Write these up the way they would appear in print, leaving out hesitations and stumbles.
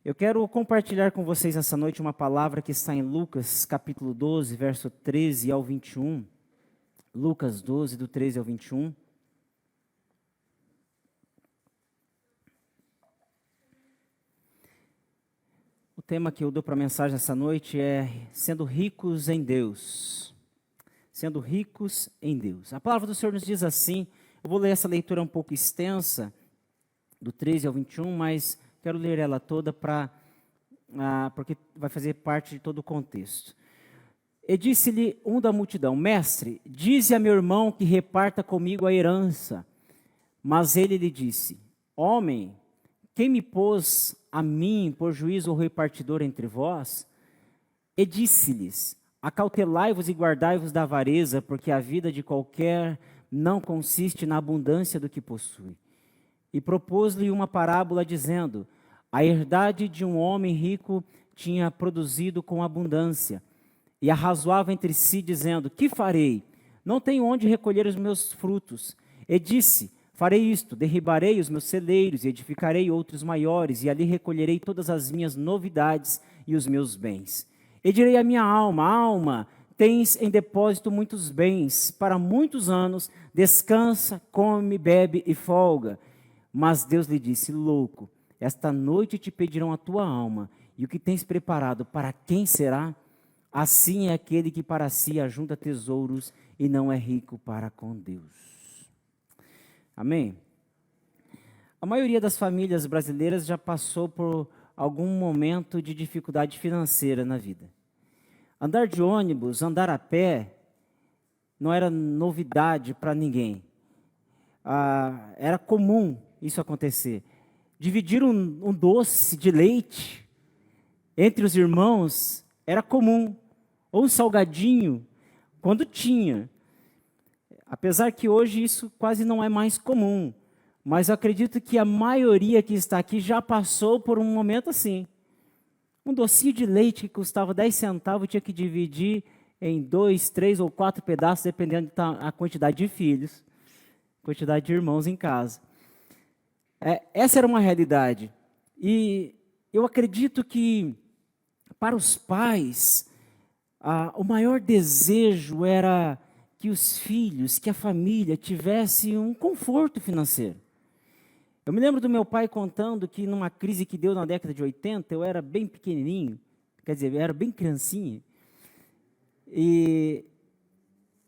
Eu quero compartilhar com vocês essa noite uma palavra que está em Lucas, capítulo 12, verso 13 ao 21. Lucas 12, do 13 ao 21. O tema que eu dou para a mensagem essa noite é sendo ricos em Deus. Sendo ricos em Deus. A palavra do Senhor nos diz assim, eu vou ler essa leitura um pouco extensa, do 13 ao 21, mas quero ler ela toda porque vai fazer parte de todo o contexto. E disse-lhe um da multidão: Mestre, dize a meu irmão que reparta comigo a herança. Mas ele lhe disse: Homem, quem me pôs a mim por juiz ou repartidor entre vós? E disse-lhes: Acautelai-vos e guardai-vos da avareza, porque a vida de qualquer não consiste na abundância do que possui. E propôs-lhe uma parábola, dizendo: A herdade de um homem rico tinha produzido com abundância. E arrazoava entre si, dizendo: Que farei? Não tenho onde recolher os meus frutos. E disse: Farei isto, derribarei os meus celeiros, e edificarei outros maiores, e ali recolherei todas as minhas novidades e os meus bens. E direi à minha alma: Alma, tens em depósito muitos bens, para muitos anos, descansa, come, bebe e folga. Mas Deus lhe disse: Louco, esta noite te pedirão a tua alma, e o que tens preparado, para quem será? Assim é aquele que para si ajunta tesouros e não é rico para com Deus. Amém? A maioria das famílias brasileiras já passou por algum momento de dificuldade financeira na vida. Andar de ônibus, andar a pé, não era novidade para ninguém. Era comum isso acontecer. Dividir um doce de leite entre os irmãos era comum. Ou um salgadinho, quando tinha. Apesar que hoje isso quase não é mais comum. Mas eu acredito que a maioria que está aqui já passou por um momento assim. Um docinho de leite que custava 10 centavos tinha que dividir em 2, 3 ou 4 pedaços, dependendo da quantidade de filhos, quantidade de irmãos em casa. Essa era uma realidade. E eu acredito que para os pais, o maior desejo era que os filhos, que a família tivesse um conforto financeiro. Eu me lembro do meu pai contando que numa crise que deu na década de 80, eu era bem pequenininho, quer dizer, eu era bem criancinha, e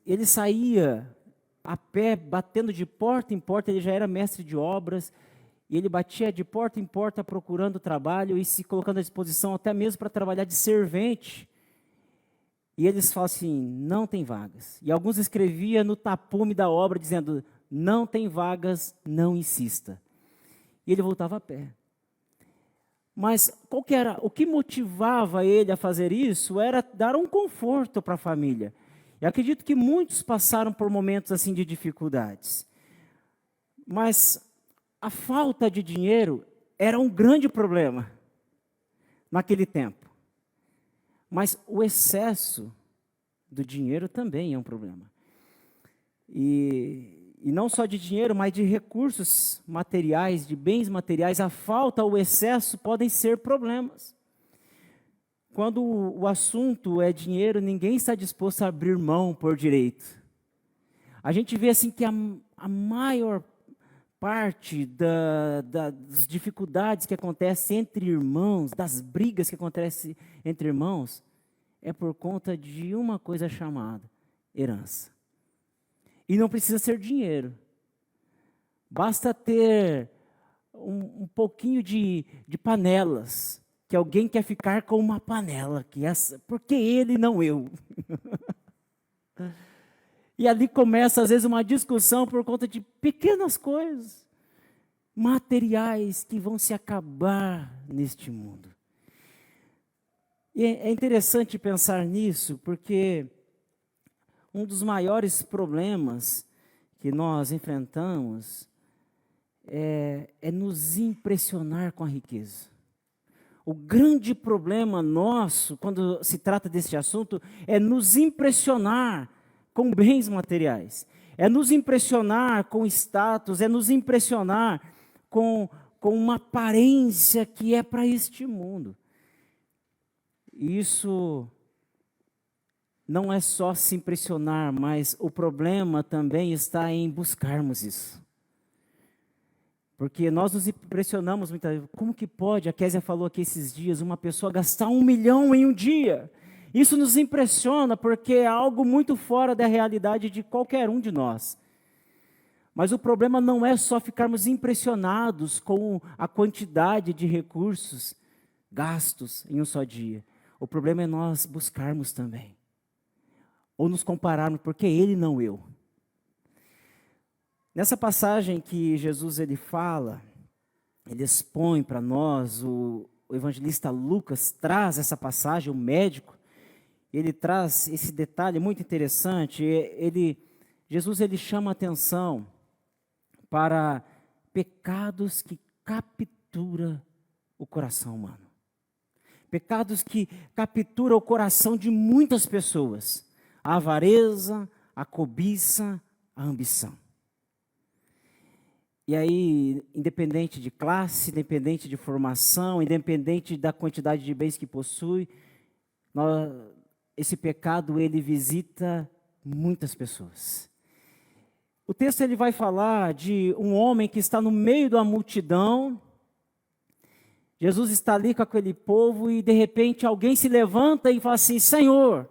ele saía a pé, batendo de porta em porta, ele já era mestre de obras, e ele batia de porta em porta procurando trabalho e se colocando à disposição até mesmo para trabalhar de servente. E eles falam assim: não tem vagas. E alguns escreviam no tapume da obra dizendo: não tem vagas, não insista. E ele voltava a pé. Mas o que motivava ele a fazer isso era dar um conforto para a família. E acredito que muitos passaram por momentos assim de dificuldades. Mas a falta de dinheiro era um grande problema naquele tempo. Mas o excesso do dinheiro também é um problema. E não só de dinheiro, mas de recursos materiais, de bens materiais, a falta ou o excesso podem ser problemas. Quando o assunto é dinheiro, ninguém está disposto a abrir mão por direito. A gente vê assim que a maior parte das dificuldades que acontecem entre irmãos, das brigas que acontecem entre irmãos, é por conta de uma coisa chamada herança. E não precisa ser dinheiro. Basta ter um pouquinho de panelas, que alguém quer ficar com uma panela, porque ele não eu. E ali começa, às vezes, uma discussão por conta de pequenas coisas, materiais que vão se acabar neste mundo. E é interessante pensar nisso, porque um dos maiores problemas que nós enfrentamos é nos impressionar com a riqueza. O grande problema nosso, quando se trata desse assunto, é nos impressionar com bens materiais. É nos impressionar com status, é nos impressionar com com uma aparência que é para este mundo. Isso não é só se impressionar, mas o problema também está em buscarmos isso. Porque nós nos impressionamos muitas vezes. Como que pode, a Késia falou aqui esses dias, uma pessoa gastar 1 milhão em um dia? Isso nos impressiona porque é algo muito fora da realidade de qualquer um de nós. Mas o problema não é só ficarmos impressionados com a quantidade de recursos gastos em um só dia. O problema é nós buscarmos também. Ou nos compararmos, porque ele não eu. Nessa passagem que Jesus ele fala, ele expõe para nós, o evangelista Lucas traz essa passagem, o médico, ele traz esse detalhe muito interessante. Jesus ele chama a atenção para pecados que capturam o coração humano. Pecados que capturam o coração de muitas pessoas. A avareza, a cobiça, a ambição. E aí, independente de classe, independente de formação, independente da quantidade de bens que possui, esse pecado ele visita muitas pessoas. O texto ele vai falar de um homem que está no meio da multidão. Jesus está ali com aquele povo e de repente alguém se levanta e fala assim: Senhor,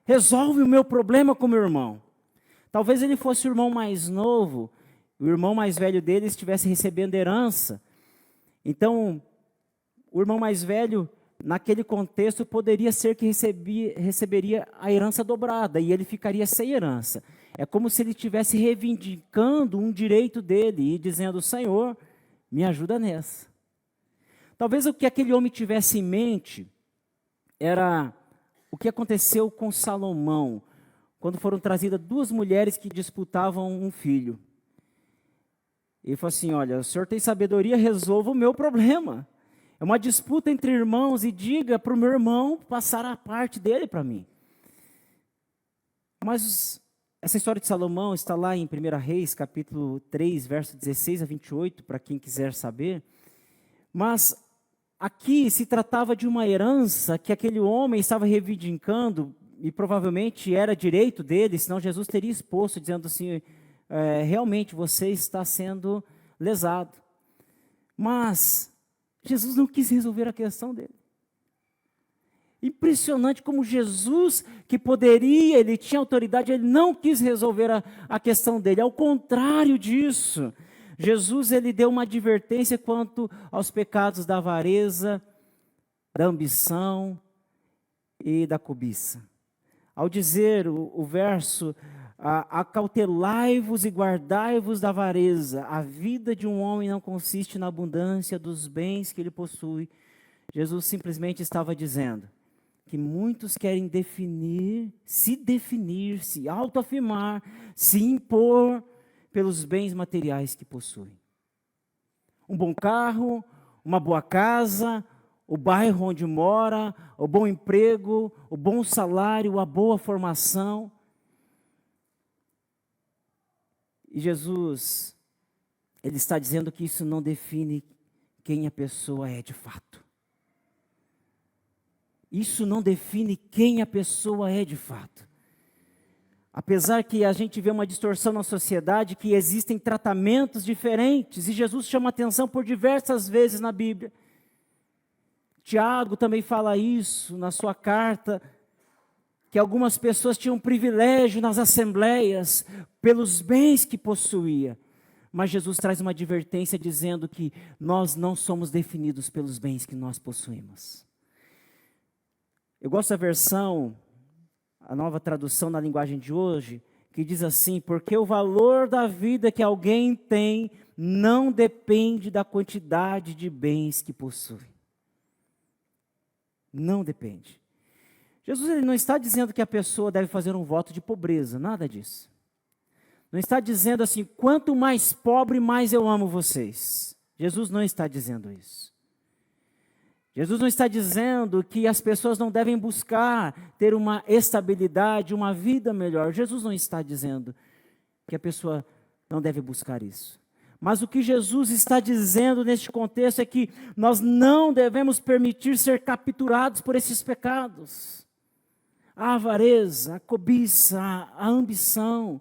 resolve o meu problema com meu irmão. Talvez ele fosse o irmão mais novo, o irmão mais velho dele estivesse recebendo herança. Então, o irmão mais velho, naquele contexto, poderia ser que receberia a herança dobrada e ele ficaria sem herança. É como se ele estivesse reivindicando um direito dele e dizendo: Senhor, me ajuda nessa. Talvez o que aquele homem tivesse em mente era o que aconteceu com Salomão, quando foram trazidas 2 mulheres que disputavam um filho. Ele falou assim: olha, o senhor tem sabedoria, resolva o meu problema. É uma disputa entre irmãos e diga para o meu irmão passar a parte dele para mim. Mas essa história de Salomão está lá em 1 Reis, capítulo 3, verso 16 a 28, para quem quiser saber. Mas aqui se tratava de uma herança que aquele homem estava reivindicando, e provavelmente era direito dele, senão Jesus teria exposto, dizendo assim: realmente você está sendo lesado. Mas Jesus não quis resolver a questão dele. Impressionante como Jesus, que poderia, ele tinha autoridade, ele não quis resolver a questão dele. Ao contrário disso, Jesus ele deu uma advertência quanto aos pecados da avareza, da ambição e da cobiça. Ao dizer o verso: acautelai-vos e guardai-vos da avareza, a vida de um homem não consiste na abundância dos bens que ele possui. Jesus simplesmente estava dizendo que muitos querem definir, se autoafirmar, se impor pelos bens materiais que possuem. Um bom carro, uma boa casa, o bairro onde mora, o bom emprego, o bom salário, a boa formação. E Jesus, ele está dizendo que isso não define quem a pessoa é de fato. Isso não define quem a pessoa é de fato. Apesar que a gente vê uma distorção na sociedade, que existem tratamentos diferentes, e Jesus chama atenção por diversas vezes na Bíblia. Tiago também fala isso na sua carta, que algumas pessoas tinham privilégio nas assembleias pelos bens que possuía. Mas Jesus traz uma advertência dizendo que nós não somos definidos pelos bens que nós possuímos. Eu gosto da versão, a nova tradução na linguagem de hoje, que diz assim: porque o valor da vida que alguém tem não depende da quantidade de bens que possui. Não depende. Jesus ele não está dizendo que a pessoa deve fazer um voto de pobreza, nada disso. Não está dizendo assim: quanto mais pobre, mais eu amo vocês. Jesus não está dizendo isso. Jesus não está dizendo que as pessoas não devem buscar ter uma estabilidade, uma vida melhor. Jesus não está dizendo que a pessoa não deve buscar isso. Mas o que Jesus está dizendo neste contexto é que nós não devemos permitir ser capturados por esses pecados. A avareza, a cobiça, a ambição.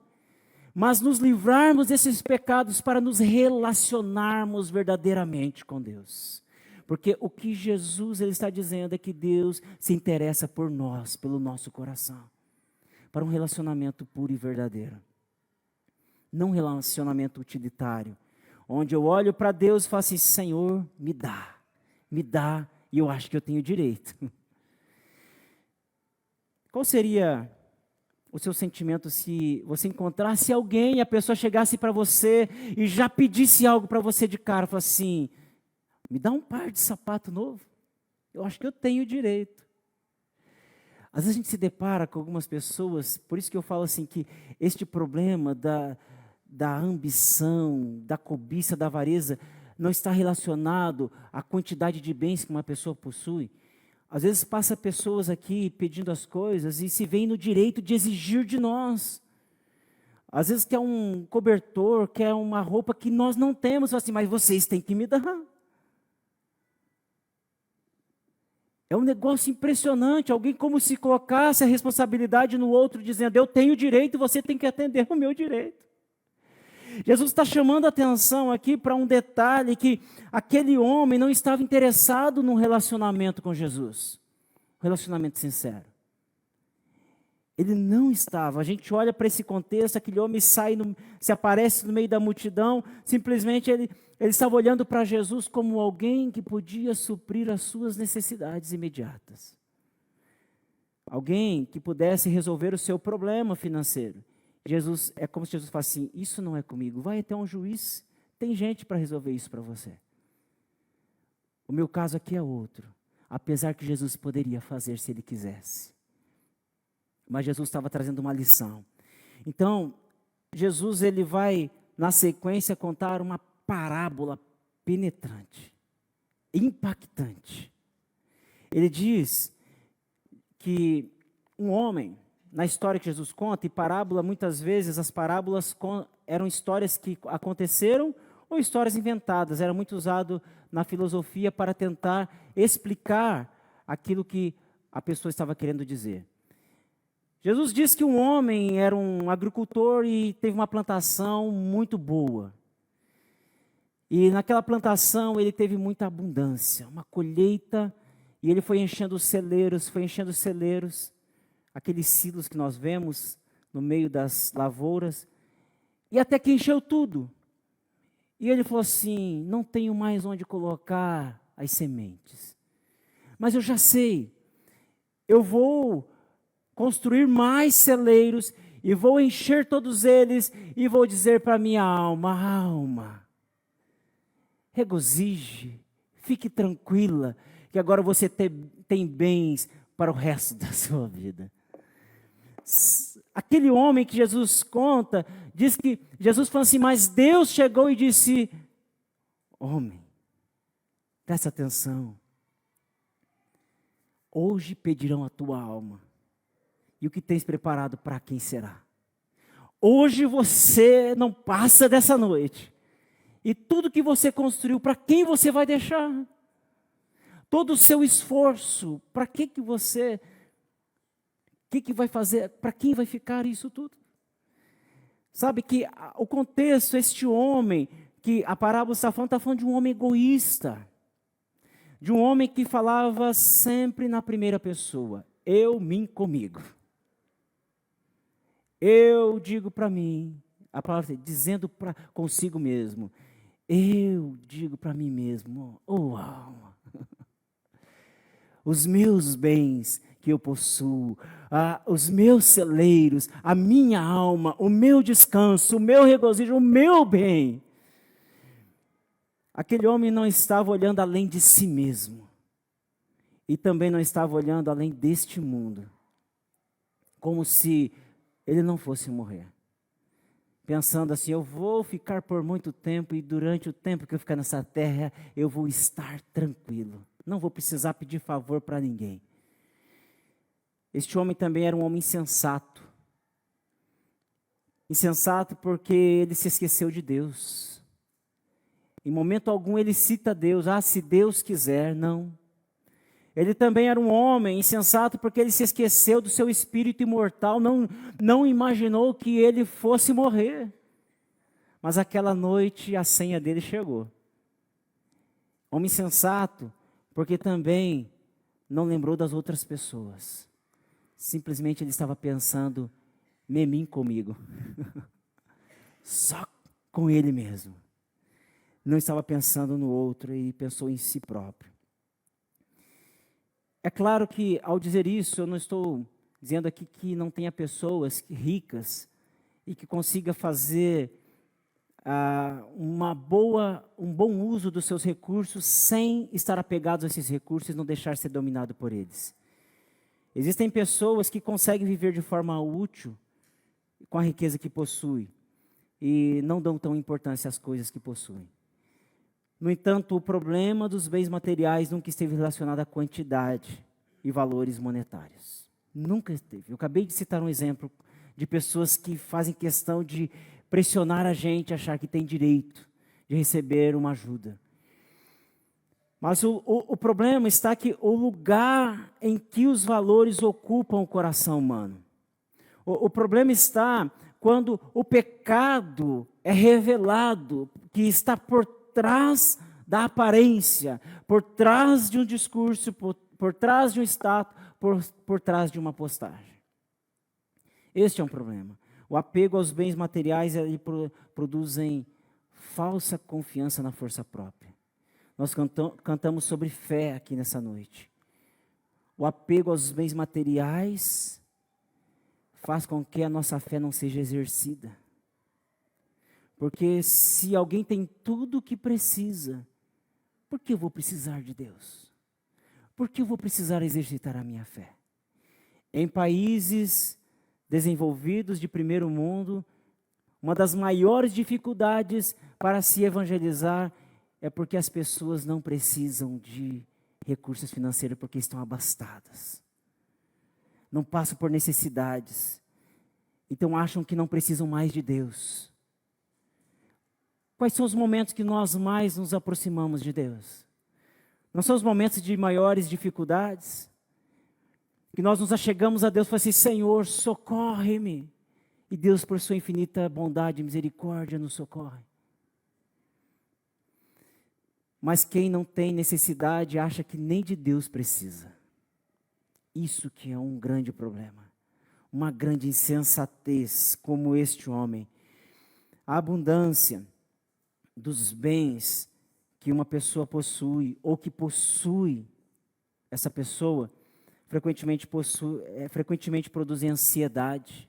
Mas nos livrarmos desses pecados para nos relacionarmos verdadeiramente com Deus. Porque o que Jesus ele está dizendo é que Deus se interessa por nós, pelo nosso coração. Para um relacionamento puro e verdadeiro. Não um relacionamento utilitário. Onde eu olho para Deus e falo assim, Senhor, me dá, e eu acho que eu tenho direito. Qual seria o seu sentimento se você encontrasse alguém e a pessoa chegasse para você e já pedisse algo para você de cara, falasse assim, me dá um par de sapato novo, eu acho que eu tenho direito. Às vezes a gente se depara com algumas pessoas, por isso que eu falo assim que este problema da ambição, da cobiça, da avareza, não está relacionado à quantidade de bens que uma pessoa possui. Às vezes passa pessoas aqui pedindo as coisas e se veem no direito de exigir de nós. Às vezes quer um cobertor, quer uma roupa que nós não temos, assim, mas vocês têm que me dar. É um negócio impressionante, alguém como se colocasse a responsabilidade no outro, dizendo, eu tenho direito e você tem que atender o meu direito. Jesus está chamando a atenção aqui para um detalhe, que aquele homem não estava interessado num relacionamento com Jesus, um relacionamento sincero. Ele não estava, a gente olha para esse contexto, aquele homem se aparece no meio da multidão, simplesmente ele estava olhando para Jesus como alguém que podia suprir as suas necessidades imediatas. Alguém que pudesse resolver o seu problema financeiro. É como se Jesus falasse assim, isso não é comigo, vai até um juiz, tem gente para resolver isso para você. O meu caso aqui é outro, apesar que Jesus poderia fazer se ele quisesse. Mas Jesus estava trazendo uma lição. Então, Jesus ele vai, na sequência, contar uma parábola penetrante, impactante. Ele diz que um homem, na história que Jesus conta, e parábola, muitas vezes as parábolas eram histórias que aconteceram ou histórias inventadas. Era muito usado na filosofia para tentar explicar aquilo que a pessoa estava querendo dizer. Jesus diz que um homem era um agricultor e teve uma plantação muito boa. E naquela plantação ele teve muita abundância, uma colheita, e ele foi enchendo os celeiros, aqueles silos que nós vemos no meio das lavouras, e até que encheu tudo. E ele falou assim, não tenho mais onde colocar as sementes. Mas eu já sei, eu vou construir mais celeiros, e vou encher todos eles, e vou dizer para minha alma, regozije, fique tranquila, que agora você tem bens para o resto da sua vida. Aquele homem que Jesus conta, diz que Jesus falou assim, mas Deus chegou e disse, homem, presta atenção, hoje pedirão a tua alma, e o que tens preparado para quem será? Hoje você não passa dessa noite, e tudo que você construiu, para quem você vai deixar? Todo o seu esforço, para que você... O que vai fazer? Para quem vai ficar isso tudo? Sabe que o contexto, este homem, que a parábola está falando de um homem egoísta. De um homem que falava sempre na primeira pessoa. Eu, mim, comigo. Eu digo para mim, a palavra dizendo consigo mesmo. Eu digo para mim mesmo, oh alma. Os meus bens que eu possuo, os meus celeiros, a minha alma, o meu descanso, o meu regozijo, o meu bem. Aquele homem não estava olhando além de si mesmo. E também não estava olhando além deste mundo. Como se ele não fosse morrer. Pensando assim, eu vou ficar por muito tempo e durante o tempo que eu ficar nessa terra, eu vou estar tranquilo. Não vou precisar pedir favor para ninguém. Este homem também era um homem insensato. Insensato porque ele se esqueceu de Deus. Em momento algum ele cita Deus. Ah, se Deus quiser, não. Ele também era um homem insensato porque ele se esqueceu do seu espírito imortal, não imaginou que ele fosse morrer. Mas aquela noite a senha dele chegou. Homem insensato porque também não lembrou das outras pessoas. Simplesmente ele estava pensando, mim comigo. Só com ele mesmo. Não estava pensando no outro e pensou em si próprio. É claro que ao dizer isso, eu não estou dizendo aqui que não tenha pessoas ricas e que consiga fazer um bom uso dos seus recursos sem estar apegados a esses recursos e não deixar ser dominado por eles. Existem pessoas que conseguem viver de forma útil com a riqueza que possuem e não dão tão importância às coisas que possuem. No entanto, o problema dos bens materiais nunca esteve relacionado à quantidade e valores monetários. Nunca esteve. Eu acabei de citar um exemplo de pessoas que fazem questão de pressionar a gente a achar que tem direito de receber uma ajuda. Mas o problema está que o lugar em que os valores ocupam o coração humano. O problema está quando o pecado é revelado, que está por trás da aparência, por trás de um discurso, por trás de um status, por trás de uma postagem. Este é um problema. O apego aos bens materiais produzem falsa confiança na força própria. Nós cantamos sobre fé aqui nessa noite. O apego aos bens materiais faz com que a nossa fé não seja exercida. Porque se alguém tem tudo o que precisa, por que eu vou precisar de Deus? Por que eu vou precisar exercitar a minha fé? Em países desenvolvidos de primeiro mundo, uma das maiores dificuldades para se evangelizar é porque as pessoas não precisam de recursos financeiros porque estão abastadas. Não passam por necessidades. Então acham que não precisam mais de Deus. Quais são os momentos que nós mais nos aproximamos de Deus? Não são os momentos de maiores dificuldades? Que nós nos achegamos a Deus e falamos assim, Senhor, socorre-me. E Deus, por sua infinita bondade e misericórdia, nos socorre. Mas quem não tem necessidade acha que nem de Deus precisa. Isso que é um grande problema. Uma grande insensatez como este homem. A abundância dos bens que uma pessoa possui ou que possui essa pessoa frequentemente produzem ansiedade,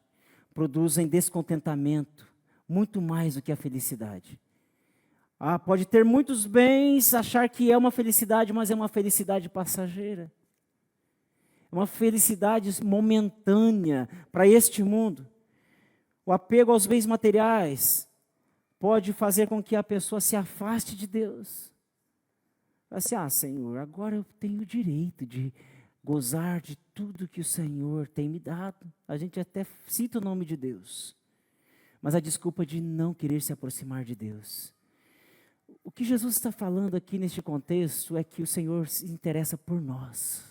produzem descontentamento, muito mais do que a felicidade. Pode ter muitos bens, achar que é uma felicidade, mas é uma felicidade passageira. É uma felicidade momentânea para este mundo. O apego aos bens materiais pode fazer com que a pessoa se afaste de Deus. Assim, Senhor, agora eu tenho o direito de gozar de tudo que o Senhor tem me dado. A gente até cita o nome de Deus. Mas a desculpa de não querer se aproximar de Deus. O que Jesus está falando aqui neste contexto é que o Senhor se interessa por nós.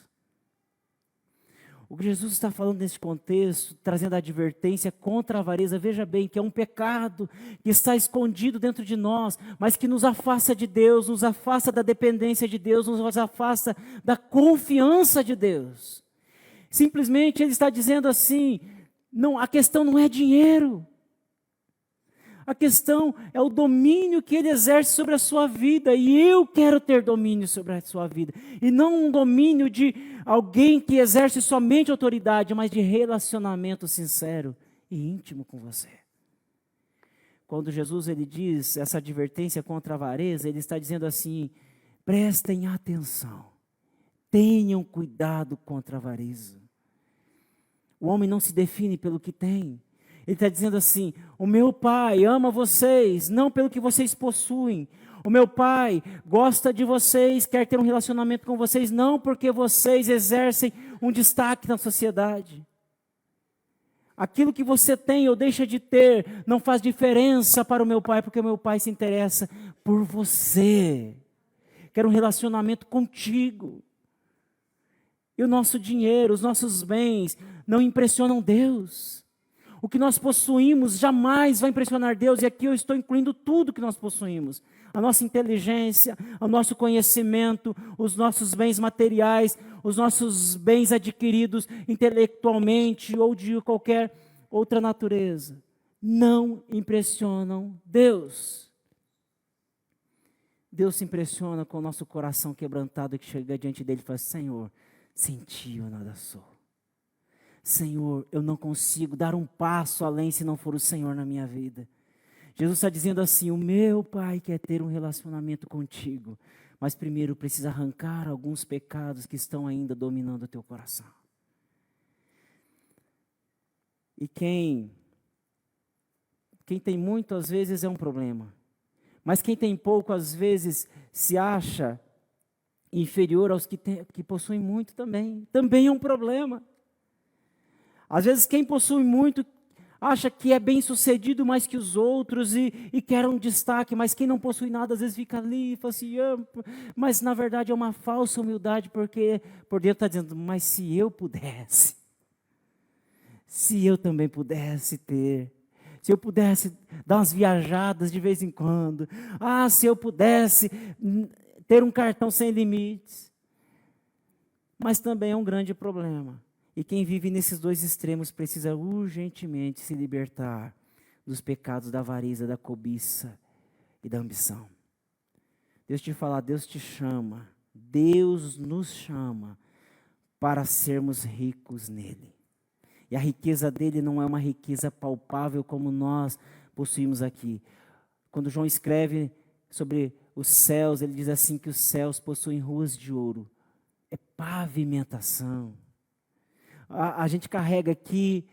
O que Jesus está falando nesse contexto, trazendo a advertência contra a avareza, veja bem, que é um pecado que está escondido dentro de nós, mas que nos afasta de Deus, nos afasta da dependência de Deus, nos afasta da confiança de Deus. Simplesmente Ele está dizendo assim, não, a questão não é dinheiro. A questão é o domínio que Ele exerce sobre a sua vida. E eu quero ter domínio sobre a sua vida. E não um domínio de alguém que exerce somente autoridade, mas de relacionamento sincero e íntimo com você. Quando Jesus ele diz essa advertência contra a avareza, Ele está dizendo assim, prestem atenção. Tenham cuidado contra a avareza. O homem não se define pelo que tem. Ele está dizendo assim, o meu pai ama vocês, não pelo que vocês possuem. O meu pai gosta de vocês, quer ter um relacionamento com vocês, não porque vocês exercem um destaque na sociedade. Aquilo que você tem ou deixa de ter não faz diferença para o meu pai, porque o meu pai se interessa por você. Quero um relacionamento contigo. E o nosso dinheiro, os nossos bens não impressionam Deus. O que nós possuímos jamais vai impressionar Deus. E aqui eu estou incluindo tudo que nós possuímos. A nossa inteligência, o nosso conhecimento, os nossos bens materiais, os nossos bens adquiridos intelectualmente ou de qualquer outra natureza. Não impressionam Deus. Deus se impressiona com o nosso coração quebrantado que chega diante dele e fala: Senhor, sem ti eu nada sou. Senhor, eu não consigo dar um passo além se não for o Senhor na minha vida. Jesus está dizendo assim: o meu Pai quer ter um relacionamento contigo, mas primeiro precisa arrancar alguns pecados que estão ainda dominando o teu coração. E quem tem muito, às vezes é um problema. Mas quem tem pouco, às vezes, se acha inferior aos que possuem muito também. Também é um problema. Às vezes quem possui muito acha que é bem sucedido mais que os outros e quer um destaque, mas quem não possui nada às vezes fica ali e fala assim, mas na verdade é uma falsa humildade, porque por dentro está dizendo, mas se eu pudesse, se eu também pudesse ter, se eu pudesse dar umas viajadas de vez em quando, se eu pudesse ter um cartão sem limites. Mas também é um grande problema. E quem vive nesses dois extremos precisa urgentemente se libertar dos pecados da avareza, da cobiça e da ambição. Deus te fala, Deus te chama, Deus nos chama para sermos ricos nele. E a riqueza dele não é uma riqueza palpável como nós possuímos aqui. Quando João escreve sobre os céus, ele diz assim que os céus possuem ruas de ouro. É pavimentação. A gente carrega aqui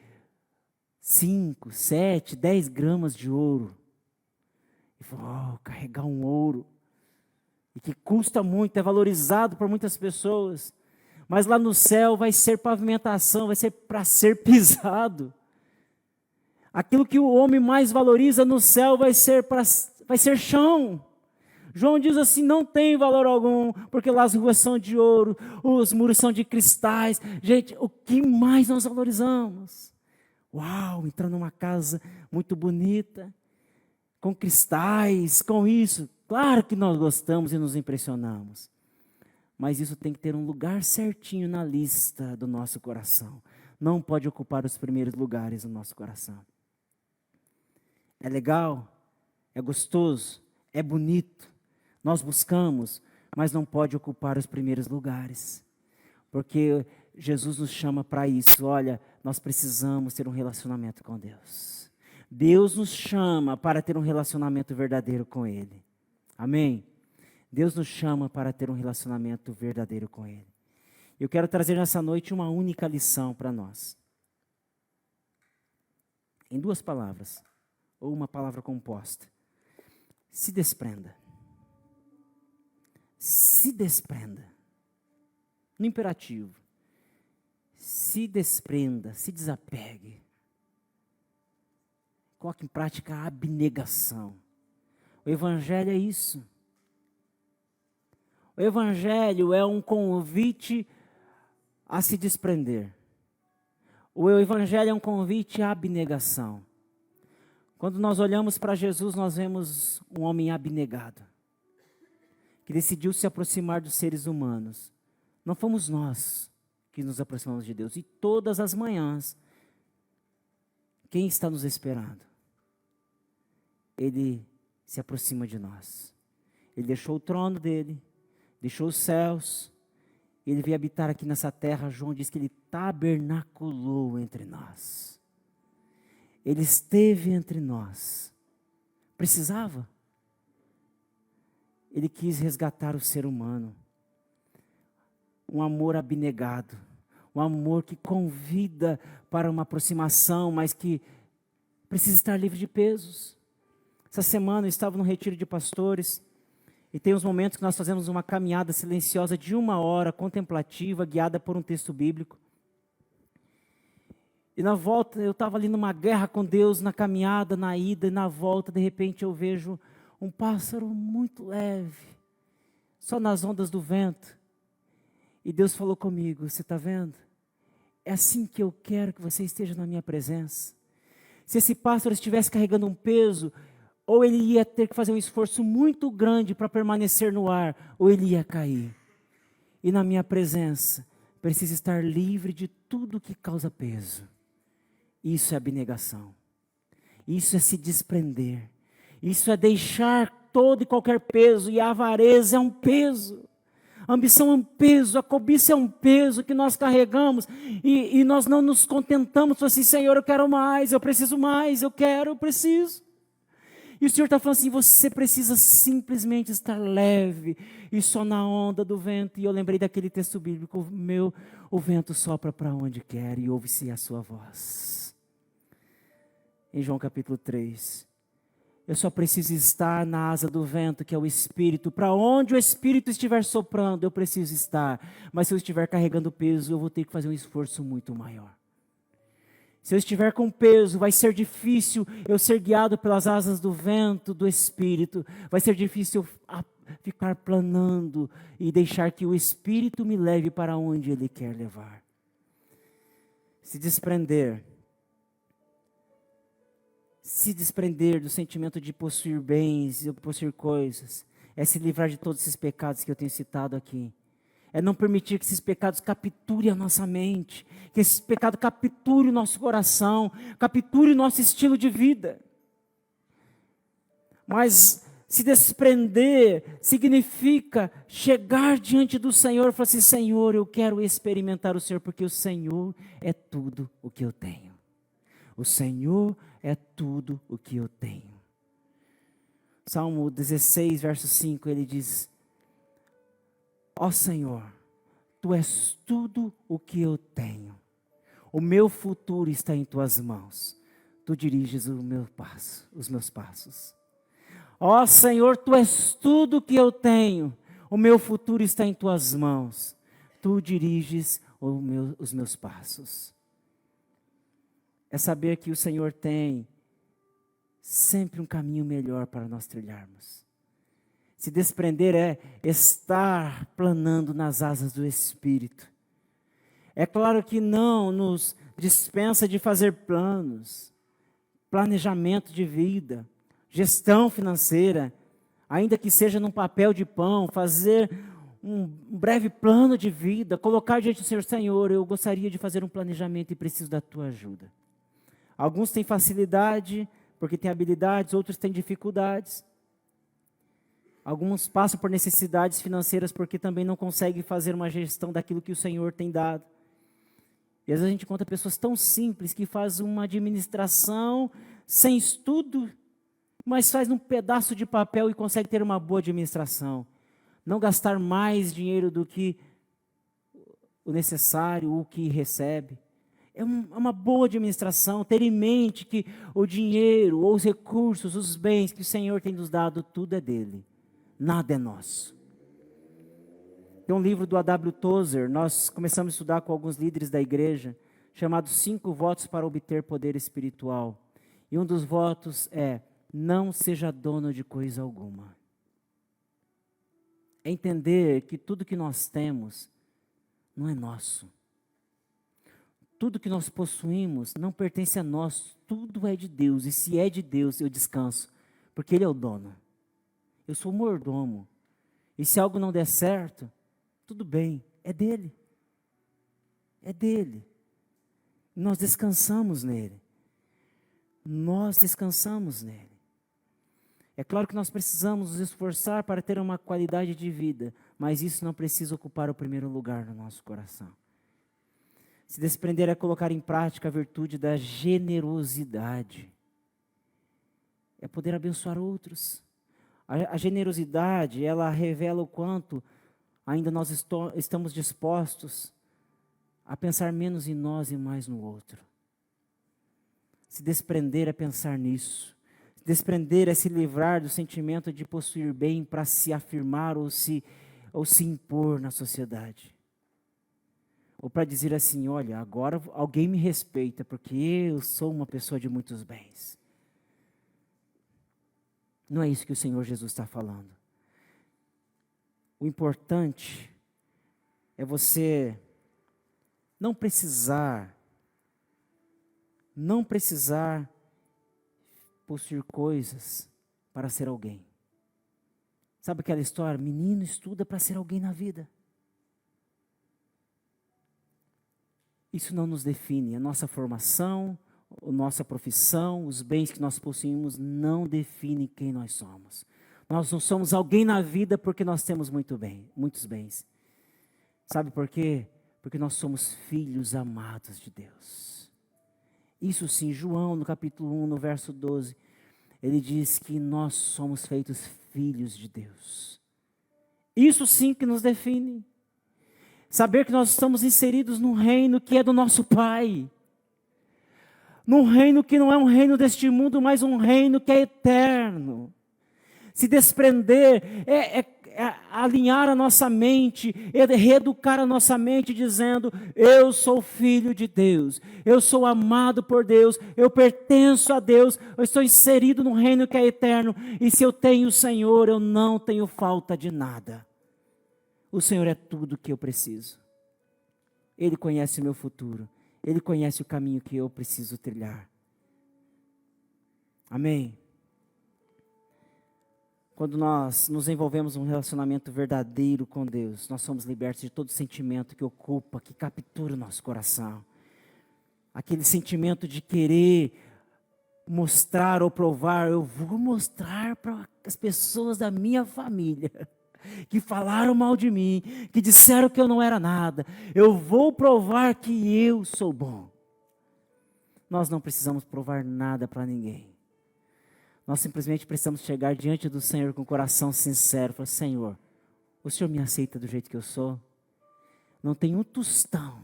5, 7, 10 gramas de ouro. E fala, carregar um ouro. E que custa muito, é valorizado por muitas pessoas. Mas lá no céu vai ser pavimentação, vai ser para ser pisado. Aquilo que o homem mais valoriza no céu vai ser chão. João diz assim, não tem valor algum, porque lá as ruas são de ouro, os muros são de cristais. Gente, o que mais nós valorizamos? Uau, entrar numa casa muito bonita, com cristais, com isso. Claro que nós gostamos e nos impressionamos. Mas isso tem que ter um lugar certinho na lista do nosso coração. Não pode ocupar os primeiros lugares do nosso coração. É legal, é gostoso, é bonito. Nós buscamos, mas não pode ocupar os primeiros lugares. Porque Jesus nos chama para isso. Olha, nós precisamos ter um relacionamento com Deus. Deus nos chama para ter um relacionamento verdadeiro com Ele. Amém? Deus nos chama para ter um relacionamento verdadeiro com Ele. Eu quero trazer nessa noite uma única lição para nós. Em 2 palavras, ou uma palavra composta. Se desprenda. Se desprenda. No imperativo. Se desprenda, se desapegue. Coloque em prática a abnegação. O Evangelho é isso. O Evangelho é um convite a se desprender. O Evangelho é um convite à abnegação. Quando nós olhamos para Jesus, nós vemos um homem abnegado, que decidiu se aproximar dos seres humanos. Não fomos nós que nos aproximamos de Deus. E todas as manhãs, quem está nos esperando? Ele se aproxima de nós. Ele deixou o trono dele, deixou os céus, ele veio habitar aqui nessa terra. João diz que ele tabernaculou entre nós. Ele esteve entre nós. Precisava? Ele quis resgatar o ser humano. Um amor abnegado. Um amor que convida para uma aproximação, mas que precisa estar livre de pesos. Essa semana eu estava no retiro de pastores. E tem uns momentos que nós fazemos uma caminhada silenciosa de 1 hora, contemplativa, guiada por um texto bíblico. E na volta, eu estava ali numa guerra com Deus, na caminhada, na ida e na volta, de repente eu vejo um pássaro muito leve, só nas ondas do vento. E Deus falou comigo, você está vendo? É assim que eu quero que você esteja na minha presença. Se esse pássaro estivesse carregando um peso, ou ele ia ter que fazer um esforço muito grande para permanecer no ar, ou ele ia cair. E na minha presença, precisa estar livre de tudo que causa peso. Isso é abnegação. Isso é se desprender. Isso é deixar todo e qualquer peso. E a avareza é um peso. A ambição é um peso. A cobiça é um peso que nós carregamos. E nós não nos contentamos. Falamos assim, Senhor, eu quero mais, eu preciso mais, eu quero, eu preciso. E o Senhor está falando assim, você precisa simplesmente estar leve e só na onda do vento. E eu lembrei daquele texto bíblico, o vento sopra para onde quer e ouve-se a sua voz. Em João capítulo 3, eu só preciso estar na asa do vento, que é o Espírito. Para onde o Espírito estiver soprando, eu preciso estar. Mas se eu estiver carregando peso, eu vou ter que fazer um esforço muito maior. Se eu estiver com peso, vai ser difícil eu ser guiado pelas asas do vento, do Espírito. Vai ser difícil eu ficar planando e deixar que o Espírito me leve para onde Ele quer levar. Se desprender do sentimento de possuir bens, de possuir coisas, é se livrar de todos esses pecados que eu tenho citado aqui. É não permitir que esses pecados capturem a nossa mente, que esse pecado capture o nosso coração, capture o nosso estilo de vida. Mas se desprender significa chegar diante do Senhor e falar assim, Senhor, eu quero experimentar o Senhor, porque o Senhor é tudo o que eu tenho. O Senhor é tudo o que eu tenho. Salmo 16, verso 5, ele diz, ó Senhor, Tu és tudo o que eu tenho. O meu futuro está em Tuas mãos. Tu diriges os meus passos. Ó Senhor, Tu és tudo o que eu tenho. O meu futuro está em Tuas mãos. Tu diriges os meus passos. É saber que o Senhor tem sempre um caminho melhor para nós trilharmos. Se desprender é estar planando nas asas do Espírito. É claro que não nos dispensa de fazer planos, planejamento de vida, gestão financeira, ainda que seja num papel de pão, fazer um breve plano de vida, colocar diante do Senhor, Senhor, eu gostaria de fazer um planejamento e preciso da Tua ajuda. Alguns têm facilidade, porque têm habilidades, outros têm dificuldades. Alguns passam por necessidades financeiras porque também não conseguem fazer uma gestão daquilo que o Senhor tem dado. E às vezes a gente encontra pessoas tão simples que fazem uma administração sem estudo, mas faz num pedaço de papel e consegue ter uma boa administração. Não gastar mais dinheiro do que o necessário, o que recebe. É uma boa administração, ter em mente que o dinheiro, ou os recursos, os bens que o Senhor tem nos dado, tudo é dele. Nada é nosso. Tem um livro do A.W. Tozer, nós começamos a estudar com alguns líderes da igreja, chamado 5 votos para obter poder espiritual. E um dos votos é, não seja dono de coisa alguma. É entender que tudo que nós temos não é nosso. Tudo que nós possuímos não pertence a nós, tudo é de Deus. E se é de Deus, eu descanso, porque Ele é o dono. Eu sou o mordomo. E se algo não der certo, tudo bem, é dele. É dele. Nós descansamos nele. Nós descansamos nele. É claro que nós precisamos nos esforçar para ter uma qualidade de vida, mas isso não precisa ocupar o primeiro lugar no nosso coração. Se desprender é colocar em prática a virtude da generosidade. É poder abençoar outros. A generosidade, ela revela o quanto ainda nós estamos dispostos a pensar menos em nós e mais no outro. Se desprender é pensar nisso. Se desprender é se livrar do sentimento de possuir bem para se afirmar ou se impor na sociedade. Ou para dizer assim, olha, agora alguém me respeita porque eu sou uma pessoa de muitos bens. Não é isso que o Senhor Jesus está falando. O importante é você não precisar possuir coisas para ser alguém. Sabe aquela história? Menino estuda para ser alguém na vida. Isso não nos define. A nossa formação, a nossa profissão, os bens que nós possuímos não definem quem nós somos. Nós não somos alguém na vida porque nós temos muitos bens. Sabe por quê? Porque nós somos filhos amados de Deus. Isso sim, João no capítulo 1, no verso 12, ele diz que nós somos feitos filhos de Deus. Isso sim que nos define. Saber que nós estamos inseridos num reino que é do nosso Pai. Num reino que não é um reino deste mundo, mas um reino que é eterno. Se desprender é alinhar a nossa mente, é reeducar a nossa mente dizendo, eu sou filho de Deus, eu sou amado por Deus, eu pertenço a Deus, eu estou inserido num reino que é eterno, e se eu tenho o Senhor, eu não tenho falta de nada. O Senhor é tudo que eu preciso. Ele conhece o meu futuro, Ele conhece o caminho que eu preciso trilhar. Amém? Quando nós nos envolvemos num relacionamento verdadeiro com Deus, nós somos libertos de todo sentimento que ocupa, que captura o nosso coração. Aquele sentimento de querer mostrar ou provar, eu vou mostrar para as pessoas da minha família, que falaram mal de mim, que disseram que eu não era nada, eu vou provar que eu sou bom. Nós não precisamos provar nada para ninguém. Nós simplesmente precisamos chegar diante do Senhor com o coração sincero. Falar, Senhor, o Senhor me aceita do jeito que eu sou? Não tem um tostão.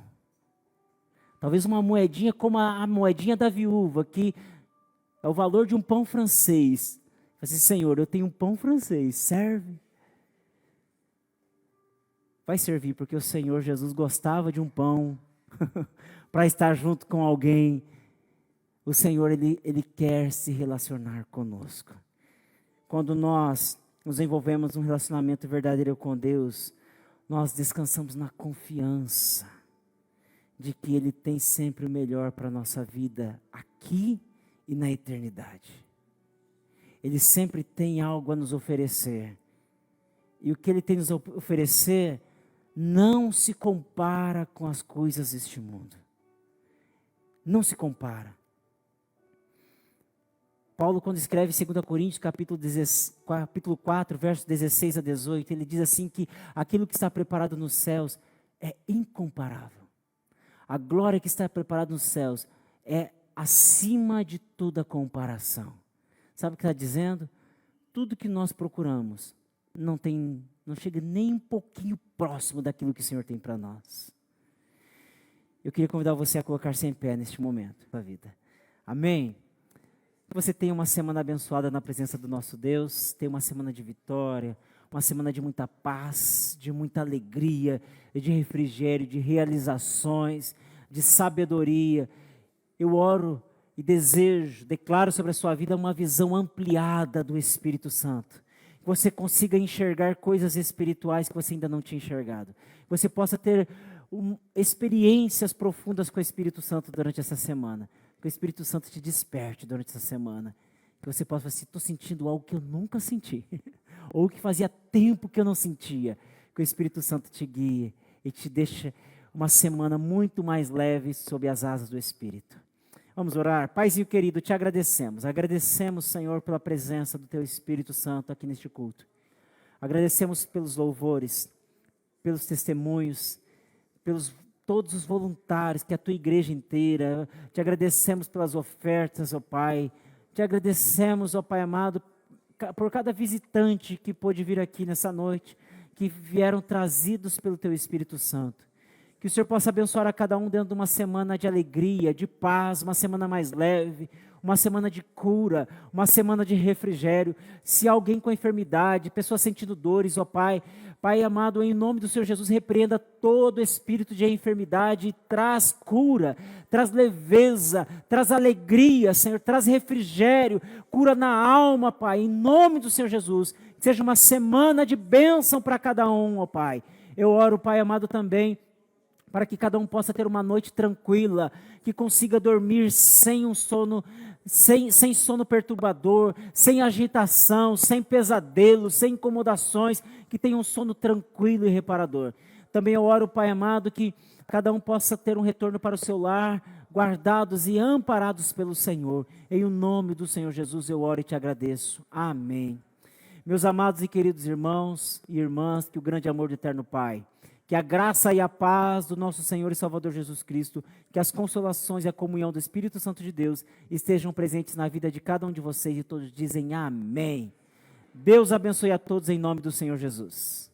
Talvez uma moedinha como a moedinha da viúva, que é o valor de um pão francês. Fala assim, Senhor, eu tenho um pão francês, serve? Vai servir, porque o Senhor Jesus gostava de um pão para estar junto com alguém. O Senhor, Ele quer se relacionar conosco. Quando nós nos envolvemos num relacionamento verdadeiro com Deus, nós descansamos na confiança de que Ele tem sempre o melhor para a nossa vida aqui e na eternidade. Ele sempre tem algo a nos oferecer. E o que Ele tem a nos oferecer não se compara com as coisas deste mundo. Não se compara. Paulo, quando escreve 2 Coríntios, capítulo 4, versos 16 a 18, ele diz assim que aquilo que está preparado nos céus é incomparável. A glória que está preparada nos céus é acima de toda comparação. Sabe o que está dizendo? Tudo que nós procuramos não chega nem um pouquinho próximo daquilo que o Senhor tem para nós. Eu queria convidar você a colocar-se em pé neste momento da vida. Amém? Que você tenha uma semana abençoada na presença do nosso Deus, tenha uma semana de vitória, uma semana de muita paz, de muita alegria, de refrigério, de realizações, de sabedoria. Eu oro e declaro sobre a sua vida uma visão ampliada do Espírito Santo. Que você consiga enxergar coisas espirituais que você ainda não tinha enxergado. Que você possa ter experiências profundas com o Espírito Santo durante essa semana. Que o Espírito Santo te desperte durante essa semana. Que você possa falar assim, estou sentindo algo que eu nunca senti. Ou que fazia tempo que eu não sentia. Que o Espírito Santo te guie e te deixe uma semana muito mais leve sob as asas do Espírito. Vamos orar. Paizinho querido, te agradecemos. Agradecemos, Senhor, pela presença do Teu Espírito Santo aqui neste culto. Agradecemos pelos louvores, pelos testemunhos, pelos todos os voluntários, que é a Tua igreja inteira. Te agradecemos pelas ofertas, ó Pai. Te agradecemos, ó Pai amado, por cada visitante que pôde vir aqui nessa noite, que vieram trazidos pelo Teu Espírito Santo. Que o Senhor possa abençoar a cada um dentro de uma semana de alegria, de paz, uma semana mais leve, uma semana de cura, uma semana de refrigério. Se alguém com enfermidade, pessoa sentindo dores, ó Pai, Pai amado, em nome do Senhor Jesus, repreenda todo espírito de enfermidade, traz cura, traz leveza, traz alegria, Senhor, traz refrigério, cura na alma, Pai, em nome do Senhor Jesus. Que seja uma semana de bênção para cada um, ó Pai. Eu oro, Pai amado, também, para que cada um possa ter uma noite tranquila, que consiga dormir sem um sono, sem sono perturbador, sem agitação, sem pesadelos, sem incomodações, que tenha um sono tranquilo e reparador. Também eu oro, Pai amado, que cada um possa ter um retorno para o seu lar, guardados e amparados pelo Senhor. Em o nome do Senhor Jesus eu oro e te agradeço. Amém. Meus amados e queridos irmãos e irmãs, que o grande amor do eterno Pai, que a graça e a paz do nosso Senhor e Salvador Jesus Cristo, que as consolações e a comunhão do Espírito Santo de Deus estejam presentes na vida de cada um de vocês, e todos dizem amém. Deus abençoe a todos em nome do Senhor Jesus.